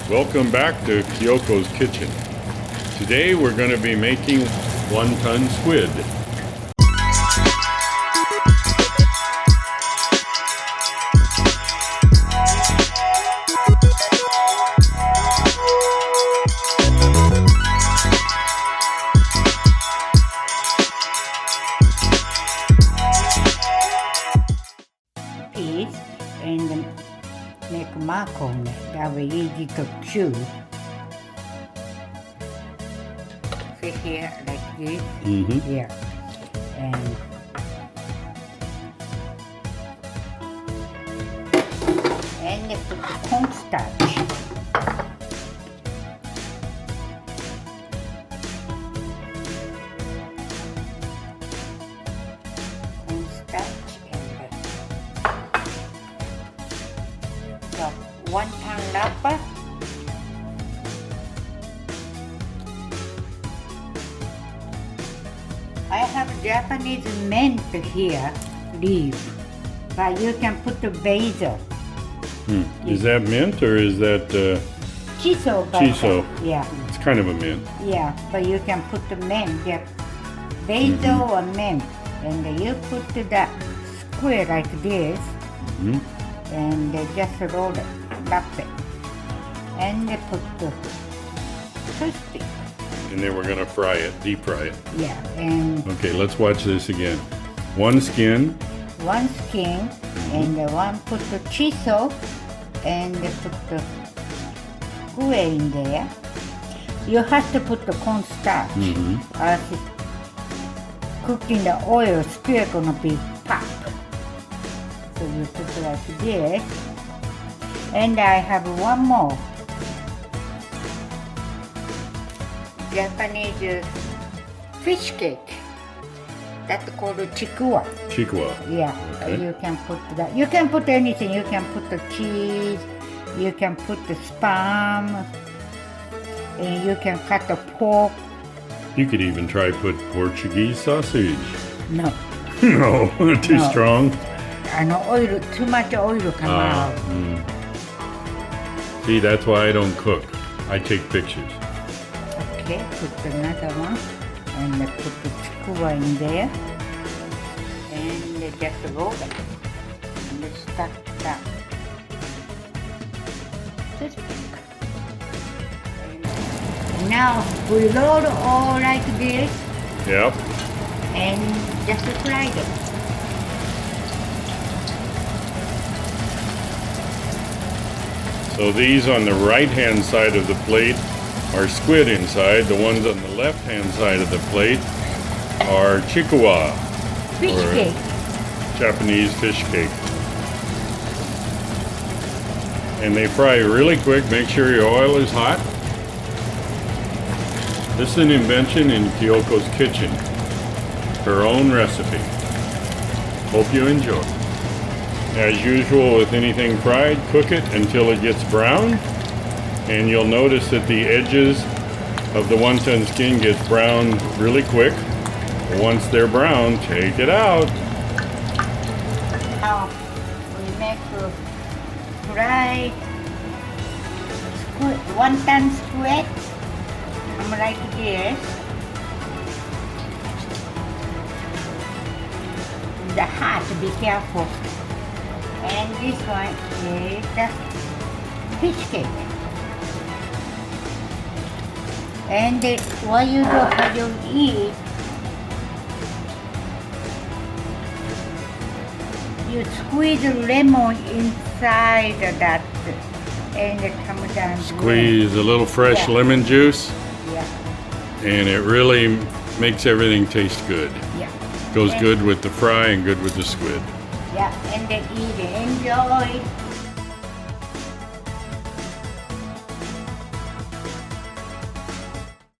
Welcome back to Kiyoko's Kitchen. Today we're going to be making wonton squid. Piece and make a mark on it. That way easy to chew. See here, like this. Yeah. And you put the corn starch. Corn starch and the wonton wrapper. I have Japanese mint here, leaf, but you can put the basil. Is that mint or is that Shiso. shiso? Yeah, It's kind of a mint. yeah, but you can put the mint, yeah. Basil or mint, and you put the square like this, and just roll it, wrap it, and they put the toothpick. And then we're going to fry it, deep fry it. Yeah, and Okay, let's watch this again. One skin. one skin, and one put the shiso, and they put the square in there. You have to put the corn starch. As it's cooked in the oil, square gonna be pop. So you put it like this. And I have one more. Japanese fish cake. That's called Chikuwa. Chikuwa. Yeah, Okay. you can put that. You can put anything. You can put the cheese. You can put the spam. And you can cut the pork. You could even try put Portuguese sausage. No, No, too No. strong. oil. Too much oil come out. See, that's why I don't cook. I take pictures. Okay, put another one, and put the chikuwa in there, and just roll it. And stuff that. Toothpick. Now we roll all like this, Yep. and just fry it. So these on the right-hand side of the plate are squid inside. The ones on the left-hand side of the plate are chikuwa, Fish Or- cake. Japanese fish cake. And they fry really quick. Make sure your oil is hot. This is an invention in Kiyoko's kitchen. Her own recipe. Hope you enjoy. As usual with anything fried, cook it until it gets brown. And you'll notice that the edges of the wonton skin gets brown really quick. Once they're brown, take it out. Now we make fried squid, wonton squid. I'm like this. The heart, be careful. And this one is the fish cake. And what you do, how you eat, you squeeze lemon inside that, and it comes down. Squeeze a little fresh Yeah. lemon juice, Yeah, and it really makes everything taste good. yeah, Goes good with the fry and good with the squid. yeah, and then eat it. Enjoy.